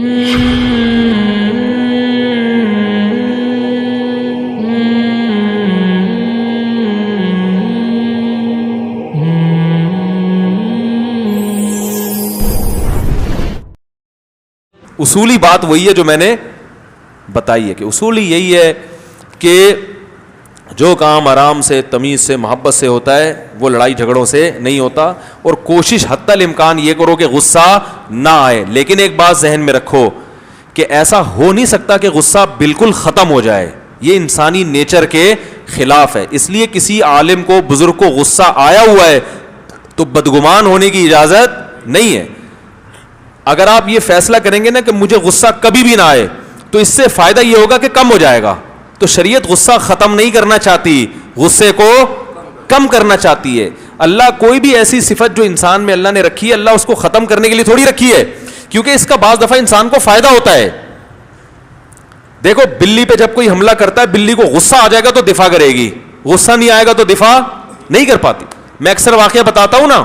اصولی بات وہی ہے جو میں نے بتائی ہے کہ اصولی یہی ہے کہ جو کام آرام سے تمیز سے محبت سے ہوتا ہے وہ لڑائی جھگڑوں سے نہیں ہوتا, اور کوشش حتی الامکان یہ کرو کہ غصہ نہ آئے. لیکن ایک بات ذہن میں رکھو کہ ایسا ہو نہیں سکتا کہ غصہ بالکل ختم ہو جائے, یہ انسانی نیچر کے خلاف ہے. اس لیے کسی عالم کو بزرگ کو غصہ آیا ہوا ہے تو بدگمان ہونے کی اجازت نہیں ہے. اگر آپ یہ فیصلہ کریں گے نا کہ مجھے غصہ کبھی بھی نہ آئے تو اس سے فائدہ یہ ہوگا کہ کم ہو جائے گا. تو شریعت غصہ ختم نہیں کرنا چاہتی, غصے کو کم کرنا چاہتی ہے. اللہ کوئی بھی ایسی صفت جو انسان میں اللہ نے رکھی ہے, اللہ اس کو ختم کرنے کے لیے تھوڑی رکھی ہے, کیونکہ اس کا بعض دفعہ انسان کو فائدہ ہوتا ہے. دیکھو بلی پہ جب کوئی حملہ کرتا ہے, بلی کو غصہ آ جائے گا تو دفاع کرے گی, غصہ نہیں آئے گا تو دفاع نہیں کر پاتی. میں اکثر واقعہ بتاتا ہوں نا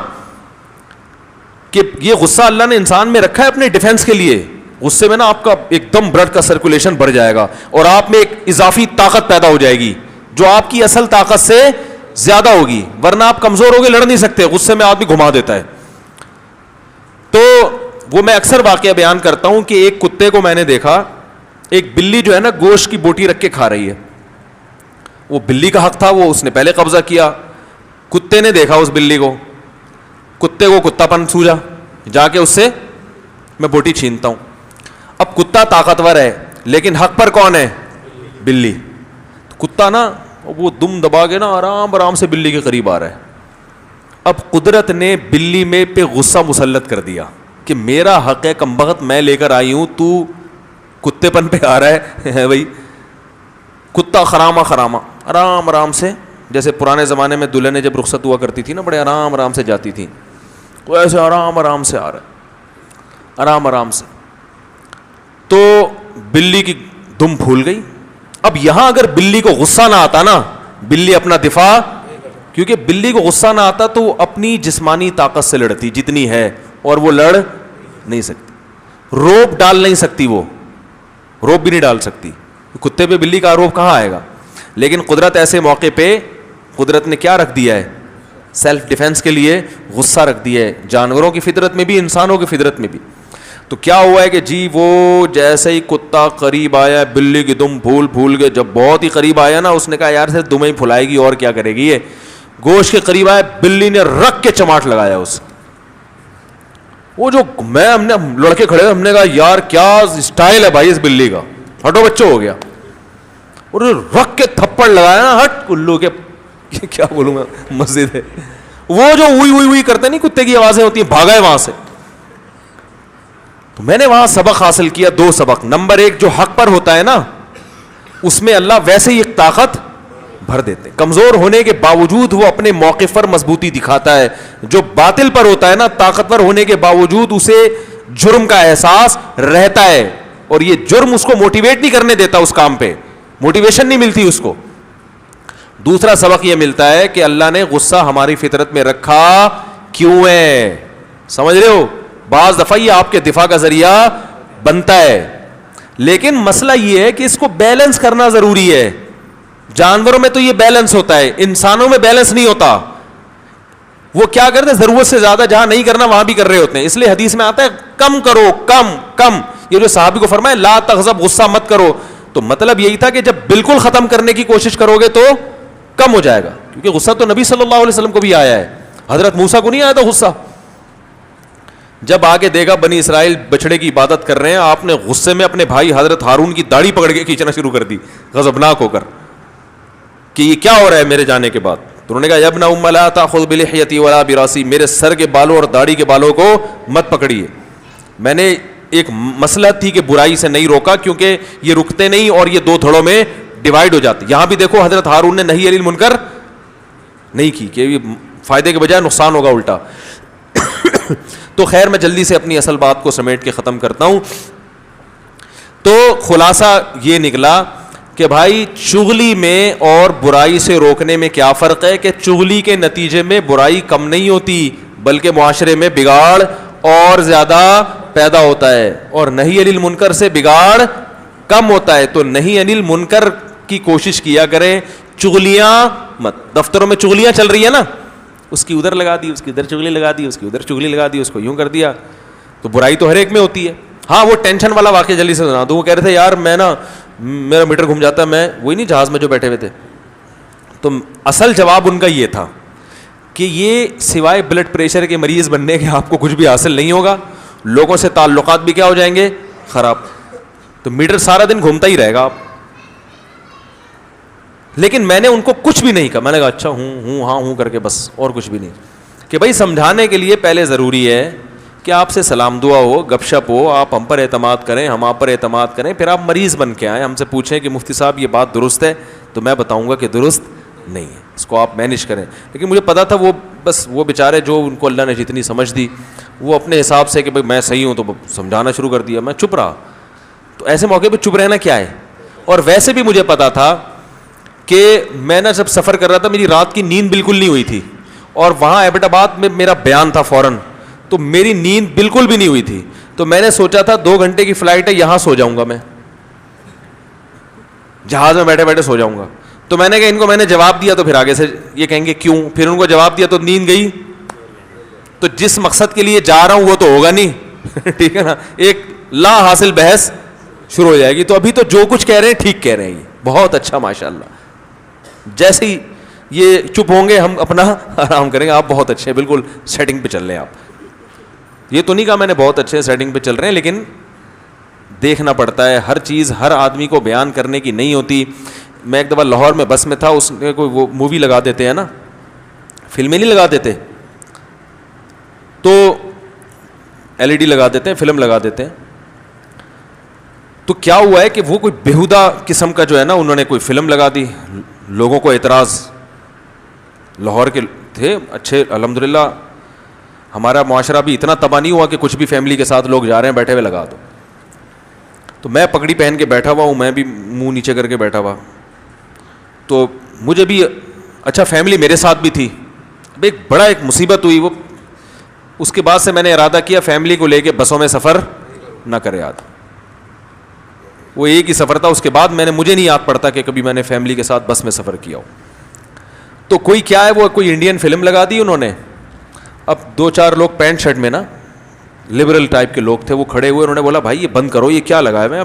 کہ یہ غصہ اللہ نے انسان میں رکھا ہے اپنے ڈیفنس کے لیے. غصے میں نا آپ کا ایک دم بلڈ کا سرکولیشن بڑھ جائے گا اور آپ میں ایک اضافی طاقت پیدا ہو جائے گی جو آپ کی اصل طاقت سے زیادہ ہوگی, ورنہ آپ کمزور ہوگے, لڑ نہیں سکتے. غصے میں آدمی گھما دیتا ہے. تو وہ میں اکثر واقعہ بیان کرتا ہوں کہ ایک کتے کو میں نے دیکھا, ایک بلی جو ہے نا گوشت کی بوٹی رکھ کے کھا رہی ہے. وہ بلی کا حق تھا, وہ اس نے پہلے قبضہ کیا. کتے نے دیکھا اس بلی کو, کتے کو کتا پن سوجا, جا کے اس سے میں بوٹی چھینتا ہوں. اب کتا طاقتور ہے لیکن حق پر کون ہے؟ بلی. کتا نا وہ دم دبا کے نا آرام آرام سے بلی کے قریب آ رہا ہے. اب قدرت نے بلی میں پہ غصہ مسلط کر دیا کہ میرا حق ہے کمبخت, میں لے کر آئی ہوں, تو کتے پن پہ آ رہا ہے. بھائی کتا خراما خراما آرام آرام سے, جیسے پرانے زمانے میں دلہنیں جب رخصت ہوا کرتی تھی نا بڑے آرام آرام سے جاتی تھیں, وہ ایسے آرام آرام سے آ رہا ہے, آرام آرام سے. تو بلی کی دم پھول گئی. اب یہاں اگر بلی کو غصہ نہ آتا نا, بلی اپنا دفاع, کیونکہ بلی کو غصہ نہ آتا تو وہ اپنی جسمانی طاقت سے لڑتی جتنی ہے, اور وہ لڑ نہیں سکتی. روب ڈال نہیں سکتی, وہ روب بھی نہیں ڈال سکتی. کتے پہ بلی کا روب کہاں آئے گا؟ لیکن قدرت ایسے موقع پہ قدرت نے کیا رکھ دیا ہے؟ سیلف ڈیفenس کے لیے غصہ رکھ دیا ہے, جانوروں کی فطرت میں بھی انسانوں کی فطرت میں بھی. تو کیا ہوا ہے کہ جی وہ جیسے ہی کتا قریب آیا, بلی کی دم پھول کے, جب بہت ہی قریب آیا نا, اس نے کہا یار صرف دمیں ہی پھلائے گی اور کیا کرے گی یہ. گوشت کے قریب آیا, بلی نے رکھ کے چماٹ لگایا اس. وہ جو ہم نے لڑکے کھڑے, ہم نے کہا یار کیا اسٹائل ہے بھائی اس بلی کا, ہٹو بچوں ہو گیا. اور رکھ کے تھپڑ لگایا نا, ہٹ کلو کے, کیا بولوں میں, مسجد ہے. وہ جو ہوئی کرتے نہیں کتے کی آوازیں ہوتی ہیں, بھاگا ہے وہاں سے. تو میں نے وہاں سبق حاصل کیا, 2 سبق. نمبر 1, جو حق پر ہوتا ہے نا اس میں اللہ ویسے ہی ایک طاقت بھر دیتے. کمزور ہونے کے باوجود وہ اپنے موقف پر مضبوطی دکھاتا ہے. جو باطل پر ہوتا ہے نا, طاقتور ہونے کے باوجود اسے جرم کا احساس رہتا ہے, اور یہ جرم اس کو موٹیویٹ نہیں کرنے دیتا, اس کام پہ موٹیویشن نہیں ملتی اس کو. دوسرا سبق یہ ملتا ہے کہ اللہ نے غصہ ہماری فطرت میں رکھا کیوں ہے, سمجھ رہے ہو؟ بعض دفعہ یہ آپ کے دفاع کا ذریعہ بنتا ہے, لیکن مسئلہ یہ ہے کہ اس کو بیلنس کرنا ضروری ہے. جانوروں میں تو یہ بیلنس ہوتا ہے, انسانوں میں بیلنس نہیں ہوتا. وہ کیا کرتے ہیں, ضرورت سے زیادہ جہاں نہیں کرنا وہاں بھی کر رہے ہوتے ہیں. اس لیے حدیث میں آتا ہے کم کرو, کم. یہ جو صحابی کو فرمایا لا تغضب, غصہ مت کرو, تو مطلب یہی تھا کہ جب بالکل ختم کرنے کی کوشش کرو گے تو کم ہو جائے گا. کیونکہ غصہ تو نبی صلی اللہ علیہ وسلم کو بھی آیا ہے, حضرت موسیٰ کو نہیں آیا تھا غصہ. جب آگے دیکھا بنی اسرائیل بچڑے کی عبادت کر رہے ہیں, آپ نے غصے میں اپنے بھائی حضرت ہارون کی داڑھی پکڑ کے کھینچنا شروع کر دی غضبناک ہو کر کہ یہ کیا ہو رہا ہے میرے جانے کے بعد. تو انہوں نے کہا یا ابن ام لا تاخذ بلحیتی ولا براسی, میرے سر کے بالوں اور داڑھی کے بالوں کو مت پکڑیے. میں نے ایک مسئلہ تھی کہ برائی سے نہیں روکا, کیونکہ یہ رکتے نہیں اور یہ 2 دھڑوں میں ڈیوائڈ ہو جاتے. یہاں بھی دیکھو حضرت ہارون نے نہی عن المنکر نہیں کی کہ فائدے کے بجائے نقصان ہوگا الٹا. تو خیر میں جلدی سے اپنی اصل بات کو سمیٹ کے ختم کرتا ہوں. تو خلاصہ یہ نکلا کہ بھائی چغلی میں اور برائی سے روکنے میں کیا فرق ہے, کہ چغلی کے نتیجے میں برائی کم نہیں ہوتی بلکہ معاشرے میں بگاڑ اور زیادہ پیدا ہوتا ہے اور نہی عن المنکر سے بگاڑ کم ہوتا ہے. تو نہی عن المنکر کی کوشش کیا کریں, چغلیاں مت. دفتروں میں چغلیاں چل رہی ہیں نا, اس کی ادھر لگا دی, اس کی ادھر چغلی لگا دی, اس کی ادھر چغلی لگا دی, اس کو یوں کر دیا. تو برائی تو ہر ایک میں ہوتی ہے. ہاں وہ ٹینشن والا واقعہ جلدی سے سنا دوں. وہ کہہ رہے تھے یار میں نا میرا میٹر گھوم جاتا ہے, میں وہی نہیں جہاز میں جو بیٹھے ہوئے تھے. تو اصل جواب ان کا یہ تھا کہ یہ سوائے بلڈ پریشر کے مریض بننے کے آپ کو کچھ بھی حاصل نہیں ہوگا, لوگوں سے تعلقات بھی کیا ہو جائیں گے, خراب. تو میٹر سارا دن گھومتا ہی رہے گا آپ. لیکن میں نے ان کو کچھ بھی نہیں کہا, میں نے کہا اچھا ہوں ہاں ہوں کر کے بس, اور کچھ بھی نہیں. کہ بھائی سمجھانے کے لیے پہلے ضروری ہے کہ آپ سے سلام دعا ہو, گپ شپ ہو, آپ ہم پر اعتماد کریں, ہم آپ پر اعتماد کریں, پھر آپ مریض بن کے آئیں, ہم سے پوچھیں کہ مفتی صاحب یہ بات درست ہے, تو میں بتاؤں گا کہ درست نہیں ہے, اس کو آپ مینیج کریں. لیکن مجھے پتا تھا وہ بس وہ بیچارے جو ان کو اللہ نے جتنی سمجھ دی وہ اپنے حساب سے کہ بھائی میں صحیح ہوں تو سمجھانا شروع کر دیا, میں چپ رہا. تو ایسے موقع پہ چپ رہنا کیا ہے. اور ویسے بھی مجھے پتا تھا کہ میں نا جب سفر کر رہا تھا میری رات کی نیند بالکل نہیں ہوئی تھی, اور وہاں ایبٹ آباد میں میرا بیان تھا فوراً, تو میری نیند بالکل بھی نہیں ہوئی تھی. تو میں نے سوچا تھا 2 گھنٹے کی فلائٹ ہے, یہاں سو جاؤں گا, میں جہاز میں بیٹھے بیٹھے سو جاؤں گا. تو میں نے کہا ان کو میں نے جواب دیا تو پھر آگے سے یہ کہیں گے کیوں, پھر ان کو جواب دیا تو نیند گئی. تو جس مقصد کے لیے جا رہا ہوں وہ تو ہوگا نہیں, ٹھیک ہے نا, ایک لا حاصل بحث شروع ہو جائے گی. تو ابھی تو جو کچھ کہہ رہے ہیں ٹھیک کہہ رہے ہیں, بہت اچھا ماشاء اللہ. جیسے ہی یہ چپ ہوں گے ہم اپنا آرام کریں گے. آپ بہت اچھے ہیں, بالکل سیٹنگ پہ چل رہے ہیں آپ. یہ تو نہیں کہا میں نے بہت اچھے سیٹنگ پہ چل رہے ہیں, لیکن دیکھنا پڑتا ہے, ہر چیز ہر آدمی کو بیان کرنے کی نہیں ہوتی. میں ایک دفعہ لاہور میں بس میں تھا, اس نے کوئی وہ مووی لگا دیتے ہیں نا, فلمیں نہیں لگا دیتے, تو LED لگا دیتے ہیں, فلم لگا دیتے ہیں. تو کیا ہوا ہے کہ وہ کوئی بےہودہ قسم کا جو ہے نا انہوں نے کوئی فلم لگا دی, لوگوں کو اعتراض, لاہور کے تھے اچھے الحمدللہ, ہمارا معاشرہ بھی اتنا تباہ نہیں ہوا کہ کچھ بھی فیملی کے ساتھ لوگ جا رہے ہیں بیٹھے ہوئے لگا دو. تو میں پگڑی پہن کے بیٹھا ہوا ہوں, میں بھی منہ نیچے کر کے بیٹھا ہوا, تو مجھے بھی اچھا فیملی میرے ساتھ بھی تھی. اب ایک مصیبت ہوئی, وہ اس کے بعد سے میں نے ارادہ کیا فیملی کو لے کے بسوں میں سفر نہ کرے. یاد وہ ایک ہی سفر تھا, اس کے بعد مجھے نہیں یاد پڑتا کہ کبھی میں نے فیملی کے ساتھ بس میں سفر کیا ہو. تو کوئی کیا ہے وہ کوئی انڈین فلم لگا دی انہوں نے. اب 2-4 لوگ پینٹ شرٹ میں نا لبرل ٹائپ کے لوگ تھے, وہ کھڑے ہوئے, انہوں نے بولا بھائی یہ بند کرو, یہ کیا لگا ہے,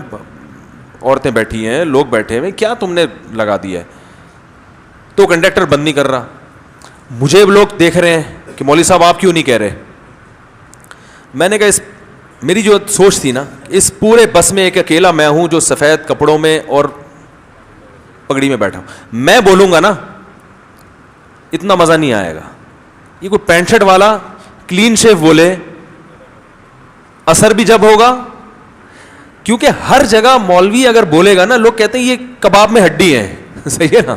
عورتیں بیٹھی ہیں, لوگ بیٹھے ہوئے, کیا تم نے لگا دیا ہے. تو کنڈکٹر بند نہیں کر رہا. مجھے لوگ دیکھ رہے ہیں کہ مولوی صاحب آپ کیوں نہیں کہہ رہے. میں نے کہا میری جو سوچ تھی نا, اس پورے بس میں ایک اکیلا میں ہوں جو سفید کپڑوں میں اور پگڑی میں بیٹھا ہوں, میں بولوں گا نا اتنا مزہ نہیں آئے گا. یہ کوئی پینٹ شرٹ والا کلین شیو بولے, اثر بھی جب ہوگا, کیونکہ ہر جگہ مولوی اگر بولے گا نا لوگ کہتے ہیں یہ کباب میں ہڈی ہے. صحیح ہے نا,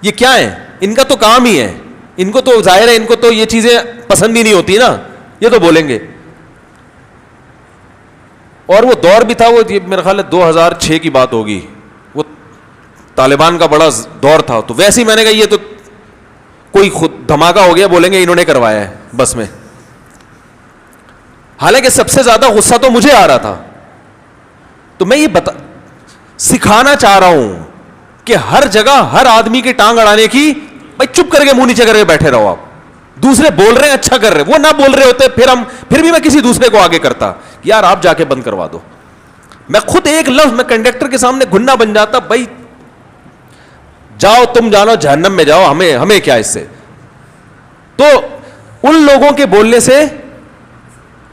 یہ کیا ہے, ان کا تو کام ہی ہے, ان کو تو ظاہر ہے ان کو تو یہ چیزیں پسند ہی نہیں ہوتی نا, یہ تو بولیں گے. اور وہ دور بھی تھا, وہ میرا خیال ہے 2006 کی بات ہوگی, وہ طالبان کا بڑا دور تھا. تو ویسے ہی میں نے کہا یہ تو کوئی خود دھماکہ ہو گیا, بولیں گے انہوں نے کروایا ہے بس میں. حالانکہ سب سے زیادہ غصہ تو مجھے آ رہا تھا. تو میں یہ سکھانا چاہ رہا ہوں کہ ہر جگہ ہر آدمی کی ٹانگ اڑانے کی, بھائی چپ کر کے منہ نیچے کر کے بیٹھے رہو. آپ دوسرے بول رہے ہیں اچھا کر رہے, وہ نہ بول رہے ہوتے پھر بھی میں کسی دوسرے کو آگے کرتا, یار آپ جا کے بند کروا دو. میں خود ایک لفظ میں کنڈکٹر کے سامنے گھننا بن جاتا, بھائی جاؤ تم جانو جہنم میں جاؤ, ہمیں کیا اس سے. تو ان لوگوں کے بولنے سے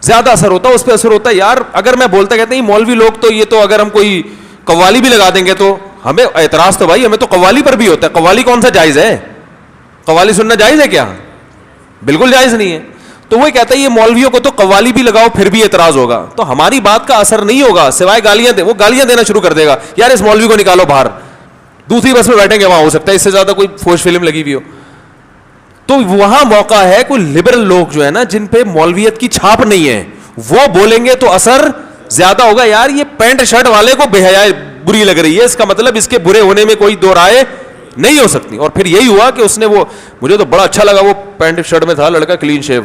زیادہ اثر ہوتا, اس پہ اثر ہوتا ہے. یار اگر میں بولتا کہتے ہیں مولوی لوگ تو یہ تو اگر ہم کوئی قوالی بھی لگا دیں گے تو ہمیں اعتراض, تو بھائی ہمیں تو قوالی پر بھی ہوتا ہے. قوالی کون سا جائز ہے, قوالی سننا جائز ہے کیا, بالکل جائز نہیں ہے. تو وہ کہتا ہے یہ مولویوں کو تو قوالی بھی لگاؤ پھر بھی اعتراض ہوگا. تو ہماری بات کا اثر نہیں ہوگا سوائے گالیاں وہ گالیاں دینا شروع کر دے گا, یار اس مولوی کو نکالو باہر, دوسری بس میں بیٹھیں گے وہاں ہو سکتا ہے اس سے زیادہ کوئی فوش فلم لگی ہوئی ہو. تو وہاں موقع ہے کوئی لبرل لوگ جو ہے نا جن پہ مولویت کی چھاپ نہیں ہے, وہ بولیں گے تو اثر زیادہ ہوگا. یار یہ پینٹ شرٹ والے کو بے حیائی بری لگ رہی ہے, اس کا مطلب اس کے برے ہونے میں کوئی دو رائے نہیں ہو سکتی. اور پھر یہی ہوا کہ اس نے وہ, مجھے تو بڑا اچھا لگا, وہ پینٹ شرٹ میں تھا لڑکا کلین شیو,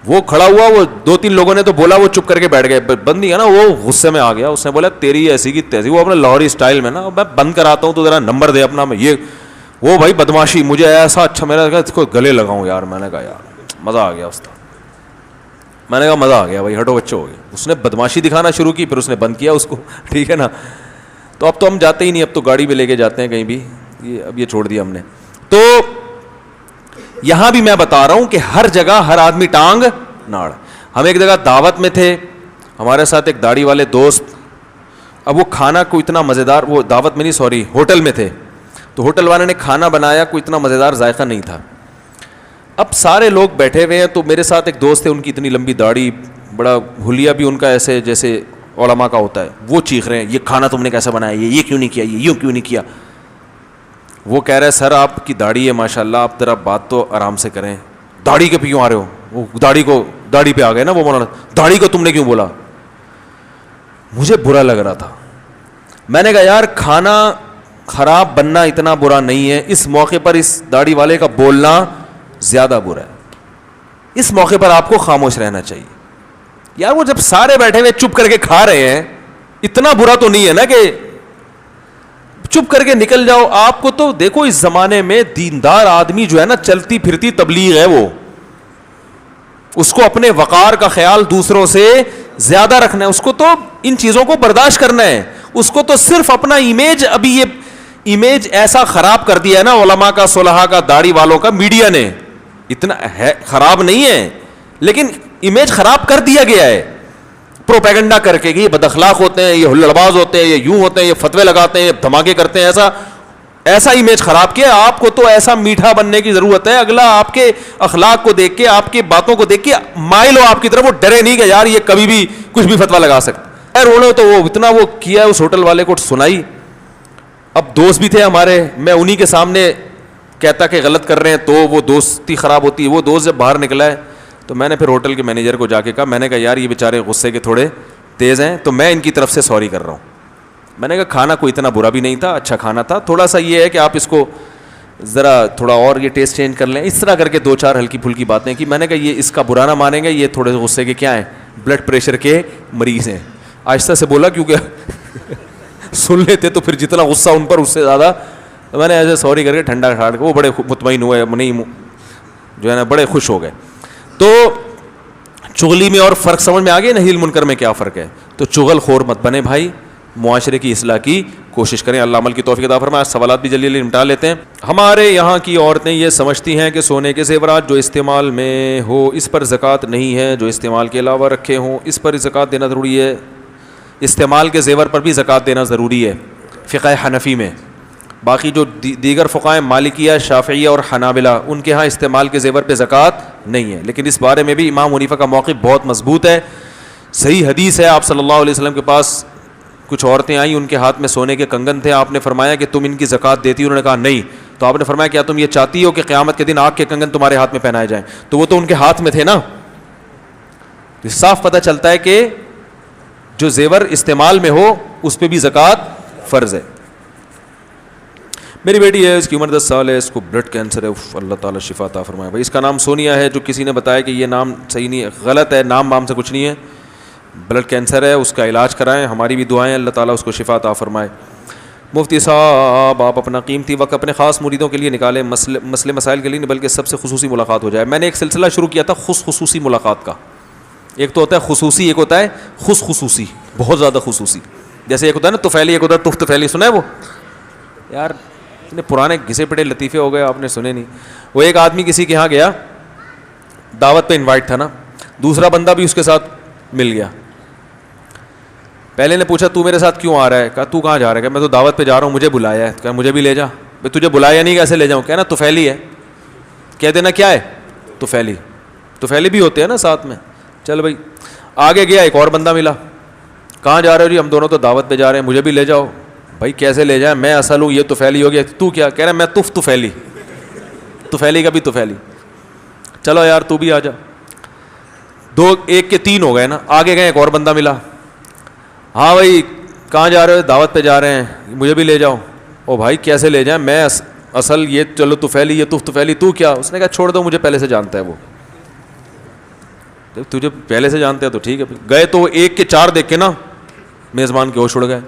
وہ کھڑا ہوا, وہ 2-3 لوگوں نے تو بولا, وہ چپ کر کے بیٹھ گئے. بندی ہے نا, وہ غصے میں آ گیا, اس نے بولا تیری ایسی کی تیسی, وہ اپنے لاہوری اسٹائل میں نا, میں بند کراتا ہوں تو ذرا نمبر دے اپنا. میں یہ وہ بھائی بدماشی, مجھے ایسا اچھا, میں نے کہا اس کو گلے لگاؤں یار. میں نے کہا یار مزہ آ گیا استاد, میں نے کہا مزہ آ گیا بھائی, ہٹو بچوں ہو گئے. اس نے بدماشی دکھانا شروع کی, پھر اس نے بند کیا اس کو, ٹھیک ہے نا. تو اب تو ہم جاتے ہی نہیں, اب تو گاڑی پہ لے کے جاتے ہیں کہیں بھی, اب یہ چھوڑ دیا ہم نے. تو یہاں بھی میں بتا رہا ہوں کہ ہر جگہ ہر آدمی ٹانگ ناڑ. ہم ایک جگہ دعوت میں تھے, ہمارے ساتھ ایک داڑھی والے دوست, اب وہ کھانا کو اتنا مزیدار, وہ دعوت میں نہیں سوری ہوٹل میں تھے, تو ہوٹل والے نے کھانا بنایا, کوئی اتنا مزیدار ذائقہ نہیں تھا. اب سارے لوگ بیٹھے ہوئے ہیں, تو میرے ساتھ ایک دوست ہے, ان کی اتنی لمبی داڑھی, بڑا حلیہ بھی ان کا ایسے جیسے علماء کا ہوتا ہے. وہ چیخ رہے ہیں یہ کھانا تم نے کیسے بنایا, یہ کیوں نہیں کیا, یہ یوں کیوں نہیں کیا. وہ کہہ رہے سر آپ کی داڑھی ہے ماشاء اللہ, آپ ذرا بات تو آرام سے کریں, داڑھی کے پہ کیوں آ رہے ہو. وہ داڑھی پہ آ گئے نا وہ مولانا, داڑھی کو تم نے کیوں بولا. مجھے برا لگ رہا تھا. میں نے کہا یار کھانا خراب بننا اتنا برا نہیں ہے, اس موقع پر اس داڑھی والے کا بولنا زیادہ برا ہے. اس موقع پر آپ کو خاموش رہنا چاہیے. یار وہ جب سارے بیٹھے ہوئے چپ کر کے کھا رہے ہیں, اتنا برا تو نہیں ہے نا کہ چپ کر کے نکل جاؤ. آپ کو تو دیکھو اس زمانے میں دیندار آدمی جو ہے نا, چلتی پھرتی تبلیغ ہے وہ, اس کو اپنے وقار کا خیال دوسروں سے زیادہ رکھنا ہے, اس کو تو ان چیزوں کو برداشت کرنا ہے, اس کو تو صرف اپنا امیج, ابھی یہ امیج ایسا خراب کر دیا ہے نا علماء کا, صلحاء کا, داڑھی والوں کا, میڈیا نے. اتنا ہے خراب نہیں ہے, لیکن امیج خراب کر دیا گیا ہے پروپیگنڈا کر کے کہ یہ بد اخلاق ہوتے ہیں, یہ ہلڑباز ہوتے ہیں, یہ یوں ہوتے ہیں, یہ فتوے لگاتے ہیں, یہ دھماکے کرتے ہیں. ایسا امیج خراب کیا. آپ کو تو ایسا میٹھا بننے کی ضرورت ہے, اگلا آپ کے اخلاق کو دیکھ کے, آپ کی باتوں کو دیکھ کے مائل ہو آپ کی طرف, وہ ڈرے نہیں کہ یار یہ کبھی بھی کچھ بھی فتویٰ لگا سکتا ہے. انہوں نے تو وہ اتنا وہ کیا, اس ہوٹل والے کو سنائی. اب دوست بھی تھے ہمارے, میں انہی کے سامنے کہتا کہ غلط کر رہے ہیں, تو وہ دوستی خراب ہوتی ہے. وہ دوست جب باہر نکلا ہے تو میں نے پھر ہوٹل کے مینیجر کو جا کے کہا, میں نے کہا یار یہ بیچارے غصے کے تھوڑے تیز ہیں, تو میں ان کی طرف سے سوری کر رہا ہوں. میں نے کہا کھانا کوئی اتنا برا بھی نہیں تھا, اچھا کھانا تھا, تھوڑا سا یہ ہے کہ آپ اس کو ذرا تھوڑا اور یہ ٹیسٹ چینج کر لیں. اس طرح کر کے 2-4 ہلکی پھلکی باتیں کی. میں نے کہا یہ اس کا برا نہ مانیں گے, یہ تھوڑے غصے کے کیا ہیں, بلڈ پریشر کے مریض ہیں. آہستہ سے بولا کیونکہ سن لیتے تو پھر جتنا غصہ ان پر اس سے زیادہ. تو میں نے ایسے سوری کر کے ٹھنڈا ٹھاڑ کے, وہ بڑے مطمئن ہوئے, نہیں جو ہے نا بڑے خوش ہو گئے. تو چغلی میں اور فرق سمجھ میں آ گیا, نہی المنکر میں کیا فرق ہے. تو چغل خور مت بنے بھائی, معاشرے کی اصلاح کی کوشش کریں. اللہ عمل کی توفیق عطا فرمائے. سوالات بھی جلدی نمٹا لیتے ہیں. ہمارے یہاں کی عورتیں یہ سمجھتی ہیں کہ سونے کے زیورات جو استعمال میں ہو اس پر زکوٰۃ نہیں ہے, جو استعمال کے علاوہ رکھے ہوں اس پر زکوٰۃ دینا ضروری ہے. استعمال کے زیور پر بھی زکوٰۃ دینا ضروری ہے فقہ حنفی میں. باقی جو دیگر فقہائے مالکیہ, شافعیہ اور حنابلہ, ان کے ہاں استعمال کے زیور پہ زکوٰۃ نہیں ہے. لیکن اس بارے میں بھی امام حنیفہ کا موقف بہت مضبوط ہے. صحیح حدیث ہے, آپ صلی اللہ علیہ وسلم کے پاس کچھ عورتیں آئیں, ان کے ہاتھ میں سونے کے کنگن تھے. آپ نے فرمایا کہ تم ان کی زکوٰۃ دیتی ہو؟ انہوں نے کہا نہیں. تو آپ نے فرمایا کیا تم یہ چاہتی ہو کہ قیامت کے دن آگ کے کنگن تمہارے ہاتھ میں پہنائے جائیں؟ تو وہ تو ان کے ہاتھ میں تھے نا. صاف پتہ چلتا ہے کہ جو زیور استعمال میں ہو اس پہ بھی زکوٰۃ فرض ہے. میری بیٹی ہے, اس کی عمر 10 سال ہے, اس کو بلڈ کینسر ہے. اللہ تعالیٰ شفا عطا فرمائے. بھائی اس کا نام سونیا ہے, جو کسی نے بتایا کہ یہ نام صحیح نہیں ہے, غلط ہے, نام وام سے کچھ نہیں ہے, بلڈ کینسر ہے, اس کا علاج کرائیں. ہماری بھی دعائیں, اللہ تعالیٰ اس کو شفا عطا فرمائے. مفتی صاحب آپ اپنا قیمتی وقت اپنے خاص مریدوں کے لیے نکالیں, مسئلے مسائل کے لیے نہیں بلکہ سب سے خصوصی ملاقات ہو جائے. میں نے ایک سلسلہ شروع کیا تھا خصوصی ملاقات کا. ایک تو ہوتا ہے خصوصی, ایک ہوتا ہے خصوصی, بہت زیادہ خصوصی. جیسے ایک ہوتا ہے نا طفیلی, ایک ہوتا ہے طفیلی. سنا ہے وہ یار اتنے پرانے گھسے پٹے لطیفے ہو گئے, آپ نے سنے نہیں. وہ ایک آدمی کسی کے یہاں گیا, دعوت پہ انوائٹ تھا نا, دوسرا بندہ بھی اس کے ساتھ مل گیا. پہلے نے پوچھا تو میرے ساتھ کیوں آ رہا ہے؟ کہا تو کہاں جا رہا ہے؟ کہ میں تو دعوت پہ جا رہا ہوں, مجھے بلایا ہے. کہا مجھے بھی لے جا. بھائی تجھے بلایا نہیں, کیسے لے جاؤں؟ کہنا طفیلی ہے. کہہ دینا کیا ہے طفیلی بھی ہوتے ہیں نا ساتھ میں. چل بھائی آگے گیا, ایک اور بندہ ملا. کہاں جا رہے ہو؟ جی ہم دونوں تو دعوت پہ جا رہے ہیں, مجھے بھی لے جاؤ. بھائی کیسے لے جائیں, میں اصل ہوں, یہ طفیلی ہو گیا. تو کیا کہہ رہا ہے؟ میں طفیلی کا بھی طفیلی. چلو یار تو بھی آ جا. دو ایک کے تین ہو گئے نا. آگے گئے, ایک اور بندہ ملا. ہاں بھائی کہاں جا رہے ہو؟ دعوت پہ جا رہے ہیں, مجھے بھی لے جاؤ. او بھائی کیسے لے جائیں, میں اصل یہ چلو طفیلی, یہ طفیلی, تو کیا؟ اس نے کہا چھوڑ دو, مجھے پہلے سے جانتا ہے وہ. جب تجھے پہلے سے جانتے ہیں تو ٹھیک ہے. گئے تو ایک کے چار دیکھ کے نا میزبان کے ہوش اڑ گئے.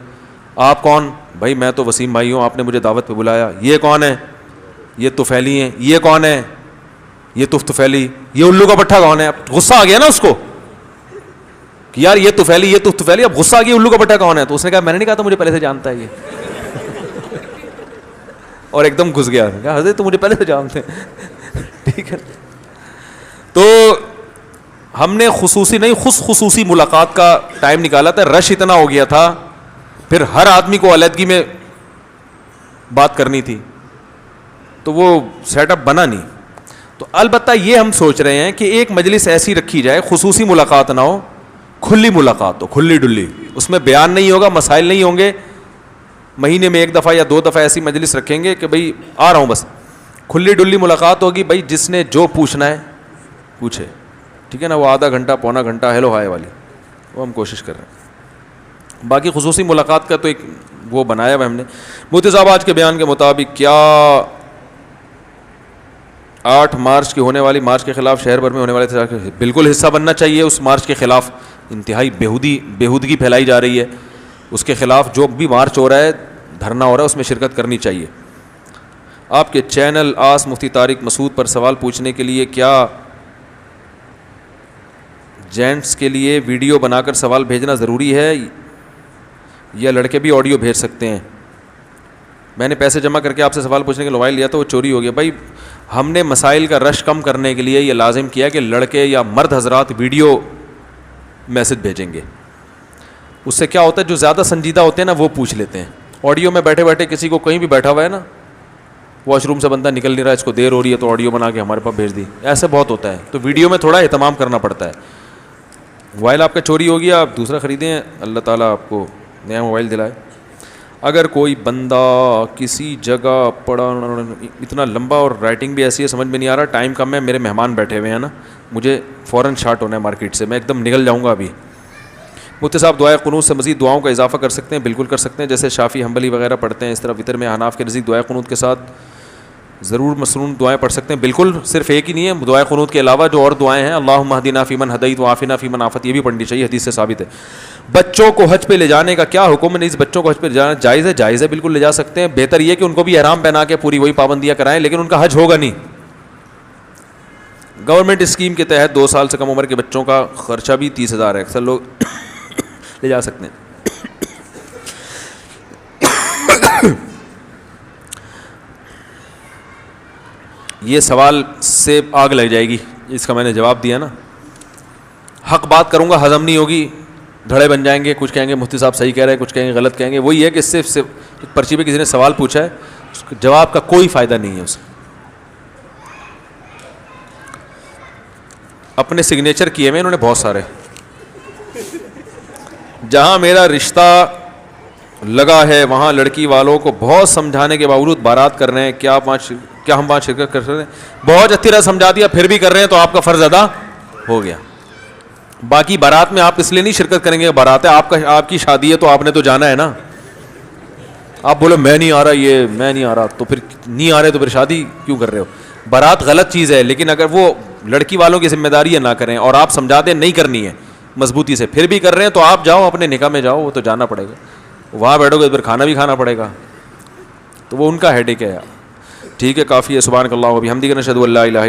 آپ کون؟ بھائی میں تو وسیم بھائی ہوں, آپ نے مجھے دعوت پہ بلایا. یہ کون ہے؟ یہ طفیلی ہیں. یہ کون ہے؟ یہ طفیلی. یہ الو کا پٹھا کون ہے؟ اب غصہ آ گیا نا اس کو کہ یار یہ طفیلی یہ طفیلی. اب غصہ آ گیا الو کا پٹھا کون ہے. تو اس نے کہا میں نے نہیں کہا تھا مجھے پہلے سے جانتا ہے یہ. اور ایک دم گھس گیا. کہا حضرت تو مجھے پہلے سے جانتے ہیں. ٹھیک ہے. تو ہم نے خصوصی نہیں خصوصی ملاقات کا ٹائم نکالا تھا. رش اتنا ہو گیا تھا, پھر ہر آدمی کو علیحدگی میں بات کرنی تھی, تو وہ سیٹ اپ بنا نہیں. تو البتہ یہ ہم سوچ رہے ہیں کہ ایک مجلس ایسی رکھی جائے, خصوصی ملاقات نہ ہو, کھلی ملاقات ہو, کھلی ڈلی. اس میں بیان نہیں ہوگا, مسائل نہیں ہوں گے. مہینے میں ایک دفعہ یا دو دفعہ ایسی مجلس رکھیں گے کہ بھئی آ رہا ہوں, بس کھلی ڈلی ملاقات ہوگی. بھائی جس نے جو پوچھنا ہے پوچھے, ٹھیک ہے نا. وہ آدھا گھنٹہ پونا گھنٹہ ہیلو ہائے والی وہ ہم کوشش کر رہے ہیں. باقی خصوصی ملاقات کا تو ایک وہ بنایا ہوا ہم نے. مفتی صاحب آج کے بیان کے مطابق کیا 8 مارچ کی ہونے والی مارچ کے خلاف شہر بھر میں ہونے والے بالکل حصہ بننا چاہیے. اس مارچ کے خلاف انتہائی بےہودگی پھیلائی جا رہی ہے. اس کے خلاف جو بھی مارچ ہو رہا ہے, دھرنا ہو رہا ہے, اس میں شرکت کرنی چاہیے. آپ کے چینل آس مفتی طارق مسعود پر سوال پوچھنے کے لیے کیا جینٹس کے لیے ویڈیو بنا کر سوال بھیجنا ضروری ہے یا لڑکے بھی آڈیو بھیج سکتے ہیں؟ میں نے پیسے جمع کر کے آپ سے سوال پوچھنے کے لیے موبائل لیا تو وہ چوری ہو گیا. بھائی ہم نے مسائل کا رش کم کرنے کے لیے یہ لازم کیا کہ لڑکے یا مرد حضرات ویڈیو میسج بھیجیں گے. اس سے کیا ہوتا ہے, جو زیادہ سنجیدہ ہوتے ہیں نا وہ پوچھ لیتے ہیں. آڈیو میں بیٹھے بیٹھے کسی کو کہیں بھی بیٹھا ہوا ہے نا, واش روم سے بندہ نکل نہیں رہا, اس کو دیر ہو رہی ہے تو آڈیو بنا کے ہمارے پاس بھیج دی. ایسے بہت ہوتا ہے. تو ویڈیو میں تھوڑا اہتمام کرنا پڑتا ہے. موبائل آپ کا چوری ہو گیا, آپ دوسرا خریدیں, اللہ تعالیٰ آپ کو نیا موبائل دلائے. اگر کوئی بندہ کسی جگہ پڑا, اتنا لمبا اور رائٹنگ بھی ایسی ہے سمجھ میں نہیں آ رہا, ٹائم کم ہے, میرے مہمان بیٹھے ہوئے ہیں نا, مجھے فوراً شارٹ ہونا ہے مارکیٹ سے, میں ایک دم نکل جاؤں گا ابھی. مفتی صاحب دعائے قنوت سے مزید دعاؤں کا اضافہ کر سکتے ہیں؟ بالکل کر سکتے ہیں. جیسے شافی حنبلی وغیرہ پڑھتے ہیں, اس طرح وطر میں حناف کے نزدیک دعائے قنوت کے ساتھ ضرور مسنون دعائیں پڑھ سکتے ہیں. بالکل, صرف ایک ہی نہیں ہے, دعائے قنوت کے علاوہ جو اور دعائیں ہیں, اللہم اہدنا فیمن ہدیت وعافنا فیمن عافیت, یہ بھی پڑھنی چاہیے, حدیث سے ثابت ہے. بچوں کو حج پہ لے جانے کا کیا حکم ہے؟ اس بچوں کو حج پہ لے جانا جائز ہے؟ جائز ہے, بالکل لے جا سکتے ہیں. بہتر یہ کہ ان کو بھی احرام پہنا کے پوری وہی پابندیاں کرائیں, لیکن ان کا حج ہوگا نہیں. گورنمنٹ اسکیم کے تحت 2 سال سے کم عمر کے بچوں کا خرچہ بھی 30,000 ہے. اکثر لوگ لے جا سکتے ہیں. یہ سوال سے آگ لگ جائے گی, اس کا میں نے جواب دیا نا. حق بات کروں گا, ہضم نہیں ہوگی, دھڑے بن جائیں گے. کچھ کہیں گے مفتی صاحب صحیح کہہ رہے ہیں, کچھ کہیں گے غلط کہیں گے. وہی ہے کہ اس سے پرچی پہ کسی نے سوال پوچھا ہے, اس کے جواب کا کوئی فائدہ نہیں ہے. اسے اپنے سگنیچر کیے ہوئے انہوں نے بہت سارے. جہاں میرا رشتہ لگا ہے وہاں لڑکی والوں کو بہت سمجھانے کے باوجود بارات کر رہے ہیں. کیا ہم وہاں شرکت کر سکتے ہیں؟ بہت اچھی طرح سمجھا دیا پھر بھی کر رہے ہیں تو آپ کا فرض ادا ہو گیا. باقی بارات میں آپ اس لیے نہیں شرکت کریں گے, بارات ہے آپ کی شادی ہے تو آپ نے تو جانا ہے نا. آپ بولے میں نہیں آ رہا, یہ میں نہیں آ رہا, تو پھر نہیں آ رہے تو پھر شادی کیوں کر رہے ہو؟ بارات غلط چیز ہے, لیکن اگر وہ لڑکی والوں کی ذمہ داری ہے نہ کریں اور آپ سمجھا دیں نہیں کرنی ہے مضبوطی سے, پھر بھی کر رہے ہیں تو آپ جاؤ اپنے نکاح میں جاؤ, وہ تو جانا پڑے گا. وہاں بیٹھو گے پھر کھانا بھی کھانا پڑے گا, تو وہ ان کا ہیڈیک ہے. ٹھیک ہے, کافی ہے. سبحانک اللہم و بحمدک، نشہد ان لا الہ